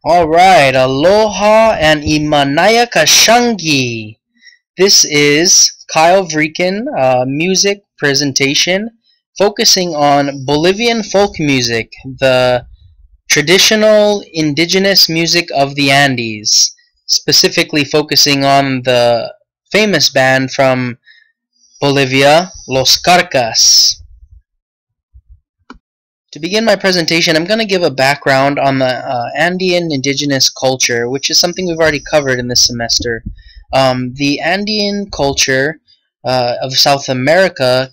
Alright, aloha and imanaya kashangi. This is Kyle Vreeken music presentation focusing on Bolivian folk music, the traditional indigenous music of the Andes, specifically focusing on the famous band from Bolivia, Los Carcas. To begin my presentation, I'm going to give a background on the Andean indigenous culture, which is something we've already covered in this semester. The Andean culture of South America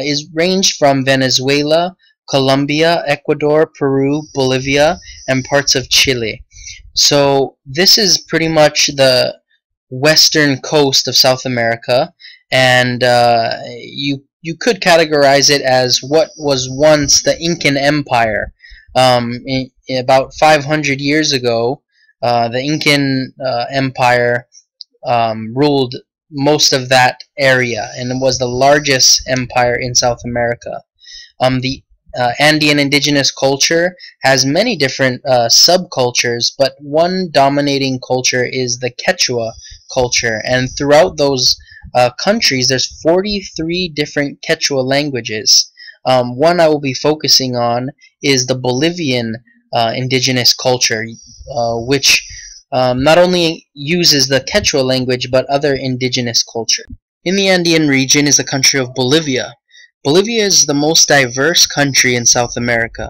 is ranged from Venezuela, Colombia, Ecuador, Peru, Bolivia, and parts of Chile. So this is pretty much the western coast of South America, and you could categorize it as what was once the Incan Empire. About 500 years ago, the Incan Empire ruled most of that area, and it was the largest empire in South America. The Andean indigenous culture has many different subcultures, but one dominating culture is the Quechua culture, and throughout those countries there's 43 different Quechua languages. One I will be focusing on is the Bolivian indigenous culture, which not only uses the Quechua language but other indigenous culture. In the Andean region is the country of Bolivia. Bolivia is the most diverse country in South America,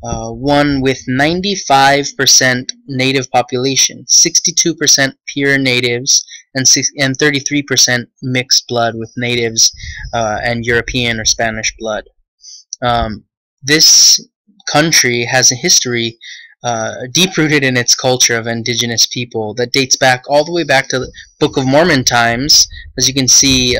one with 95% native population, 62% pure natives, and 33% mixed blood with natives and European or Spanish blood. This country has a history deep-rooted in its culture of indigenous people that dates back all the way back to the Book of Mormon times. As you can see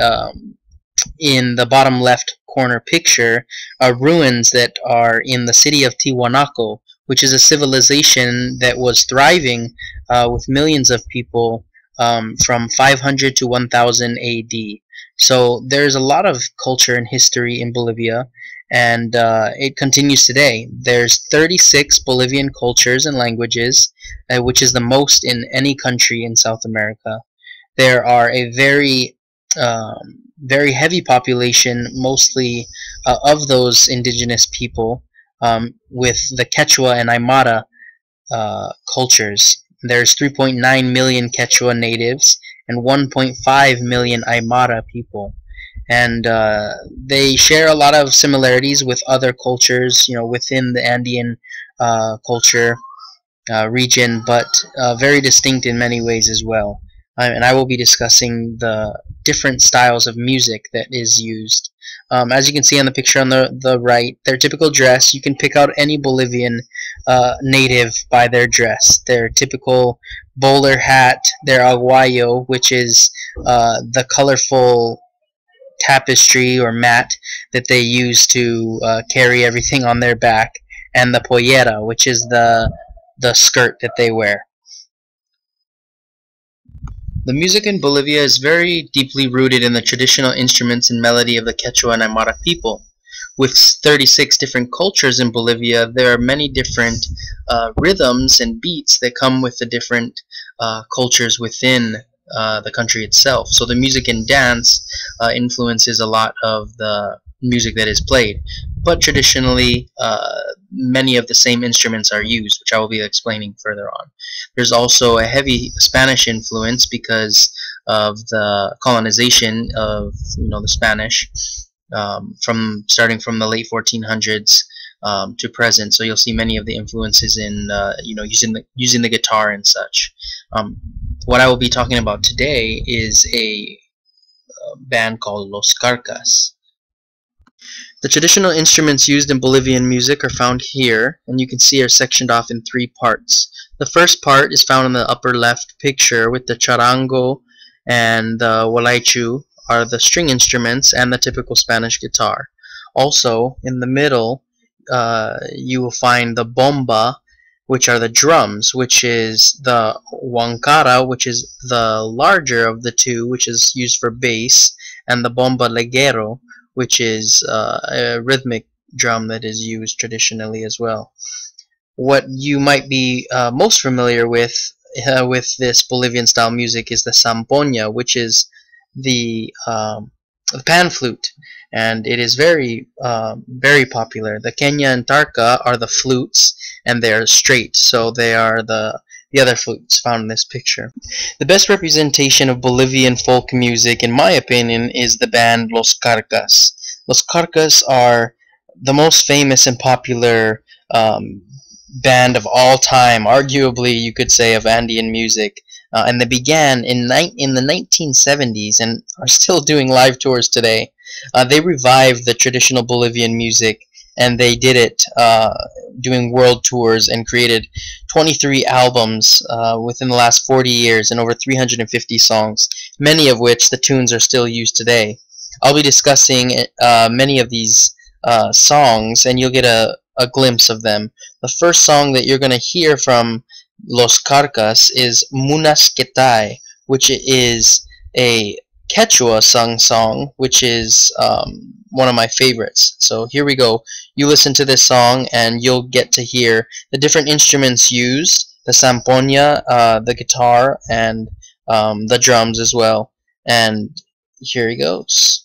in the bottom left corner picture, are ruins that are in the city of Tiwanaku, which is a civilization that was thriving with millions of people from 500 to 1000 AD. So there's a lot of culture and history in Bolivia, and it continues today. There's 36 Bolivian cultures and languages, which is the most in any country in South America. There are a very heavy population, mostly of those indigenous people, with the Quechua and Aymara cultures. There's 3.9 million Quechua natives and 1.5 million Aymara people, and they share a lot of similarities with other cultures, within the Andean culture region, but very distinct in many ways as well. And I will be discussing the different styles of music that is used. As you can see on the picture on the right, their typical dress, you can pick out any Bolivian native by their dress. Their typical bowler hat, their aguayo, which is the colorful tapestry or mat that they use to carry everything on their back, and the pollera, which is the skirt that they wear. The music in Bolivia is very deeply rooted in the traditional instruments and melody of the Quechua and Aymara people. With 36 different cultures in Bolivia, there are many different rhythms and beats that come with the different cultures within the country itself. So the music and dance influences a lot of the music that is played. But traditionally, many of the same instruments are used, which I will be explaining further on. There's also a heavy Spanish influence because of the colonization of the Spanish, starting from the late 1400s to present. So you'll see many of the influences in using the guitar and such. What I will be talking about today is a band called Los Carcas. The traditional instruments used in Bolivian music are found here, and you can see are sectioned off in 3 parts. The first part is found in the upper left picture, with the charango and the huaychu are the string instruments and the typical Spanish guitar. Also, in the middle, you will find the bomba, which are the drums, which is the huancara, which is the larger of the two, which is used for bass, and the bomba leguero, which is a rhythmic drum that is used traditionally as well. what you might be most familiar with this Bolivian style music is the zampoña, which is the pan flute, and it is very popular. The queña and tarca are the flutes, and they are straight, so they are the other flutes found in this picture. The best representation of Bolivian folk music, in my opinion, is the band Los Carcas. Los Carcas are the most famous and popular band of all time, arguably you could say, of Andean music. And they began in the 1970s and are still doing live tours today. They revived the traditional Bolivian music, and they did it doing world tours and created 23 albums within the last 40 years and over 350 songs, many of which the tunes are still used today. I'll be discussing many of these songs, and you'll get a glimpse of them. The first song that you're going to hear from Los Carcas is Munas Quetay, which is a Quechua sung song, which is one of my favorites. So here we go. You listen to this song and you'll get to hear the different instruments used, the zampoña, the guitar, and the drums as well. And here he goes.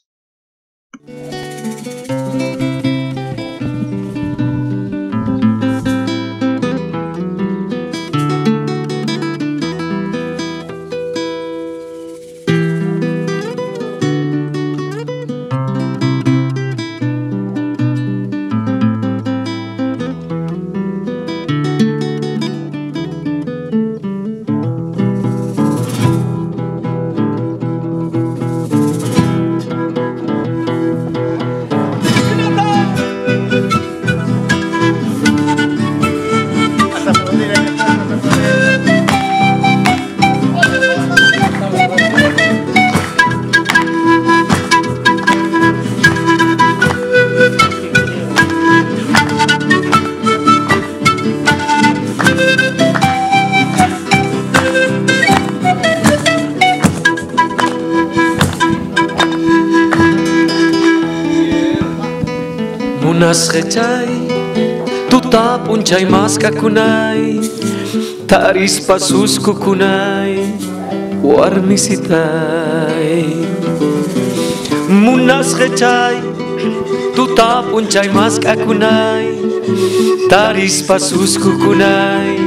Munas Quetay, tuta punchay maska kunay, taris pasus kukunay, warmisitay. Munas Quetay, tuta punchay maska kunay, taris pasus kukunay,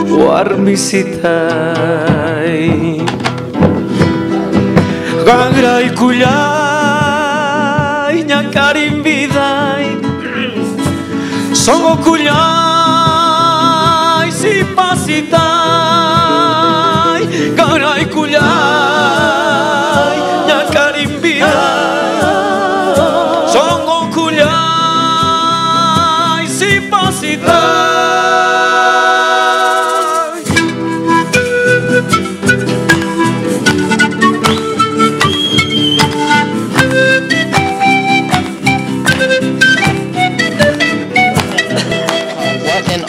warmisitay. Gangray kulay, ñakarim biday, songo kulay, sipasitay. Gangray kulay, ñakarim biday, songo kulay, sipasitay.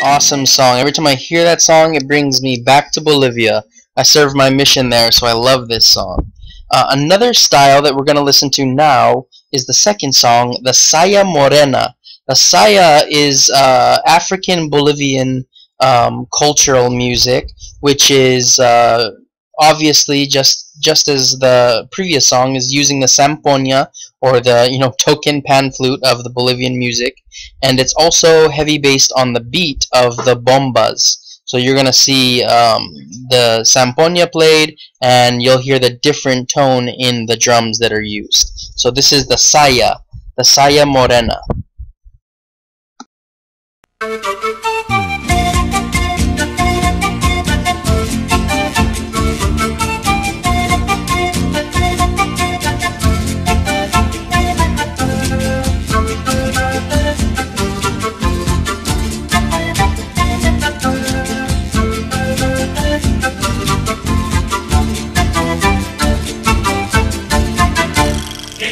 Awesome song. Every time I hear that song, it brings me back to Bolivia. I served my mission there, so I love this song. Another style that we're going to listen to now is the second song, the Saya Morena. The Saya is African Bolivian cultural music, which is obviously just as the previous song is using the zampoña, or the token pan flute of the Bolivian music, and it's also heavy based on the beat of the bombas. So you're gonna see the zampoña played, and you'll hear the different tone in the drums that are used. So this is the Saya Morena.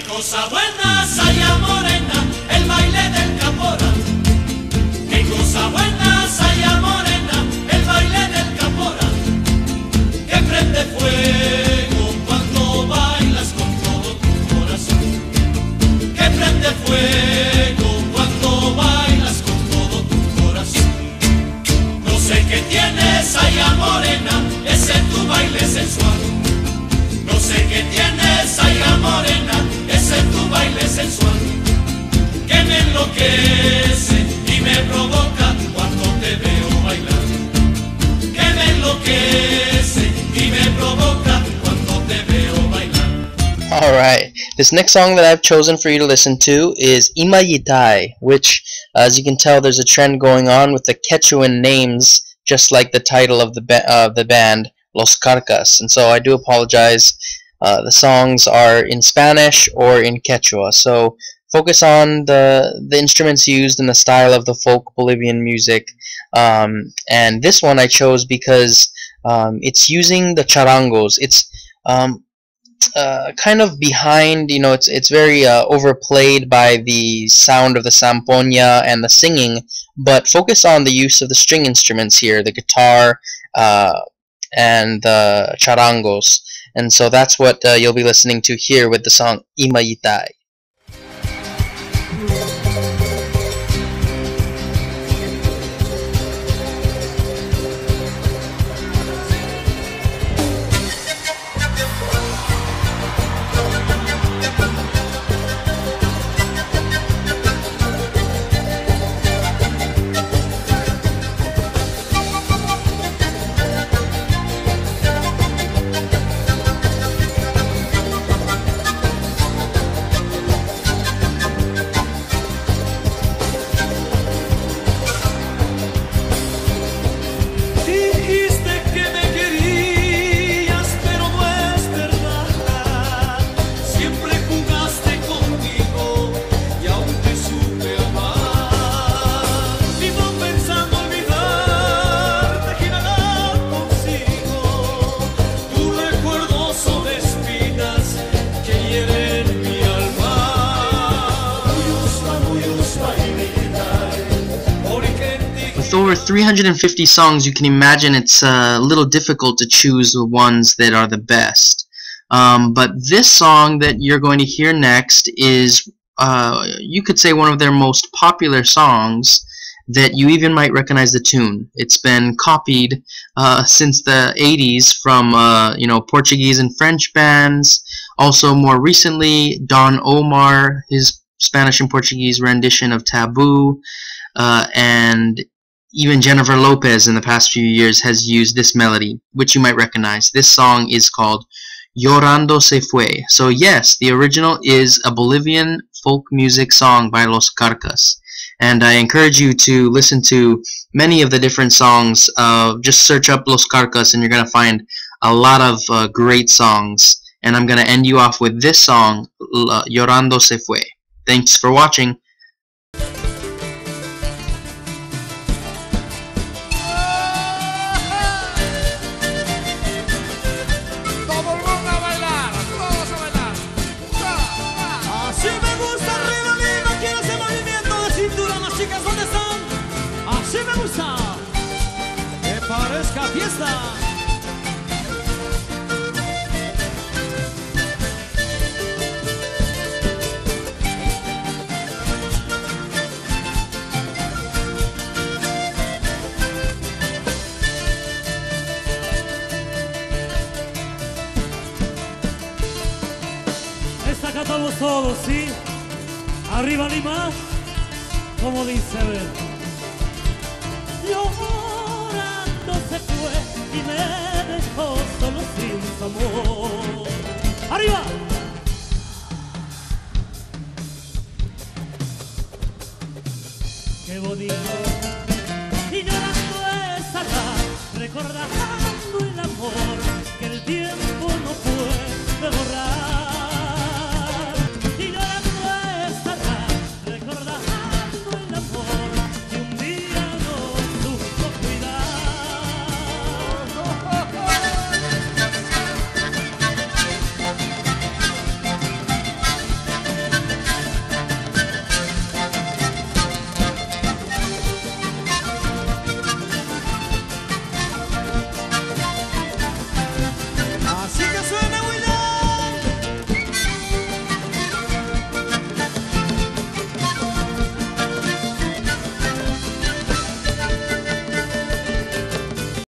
Cosa buena, Saya Morena, el baile del Capora. Qué cosa buena. tienes allá morena, ese tu baile sensual. No sé qué tienes allá morena, ese tu baile sensual. Que me enloquece y me provoca cuando te veo bailar. Que me enloquece y me provoca cuando te veo bailar. Alright, this next song that I've chosen for you to listen to is Imayitai, which, as you can tell, there's a trend going on with the Quechuan names, just like the title of the band, Los Carcas. And so I do apologize. The songs are in Spanish or in Quechua, so focus on the instruments used and the style of the folk Bolivian music. And this one I chose because it's using the charangos. It's kind of behind, you know, it's very overplayed by the sound of the zampoña and the singing, but focus on the use of the string instruments here, the guitar and the charangos. And so that's what you'll be listening to here with the song Imayitai. With over 350 songs, you can imagine it's a little difficult to choose the ones that are the best. But this song that you're going to hear next is, you could say, one of their most popular songs that you even might recognize the tune. It's been copied since the 80s from you know, Portuguese and French bands. Also, more recently, Don Omar, his Spanish and Portuguese rendition of Taboo, and even Jennifer Lopez in the past few years has used this melody, which you might recognize. This song is called Llorando Se Fue. So yes, the original is a Bolivian folk music song by Los Carcas. And I encourage you to listen to many of the different songs. Just search up Los Carcas and you're going to find a lot of great songs. And I'm going to end you off with this song, Llorando Se Fue. Thanks for watching. Parezca fiesta. Esta cantamos todos, ¿sí? Arriba Lima, como dice, a ver. Yo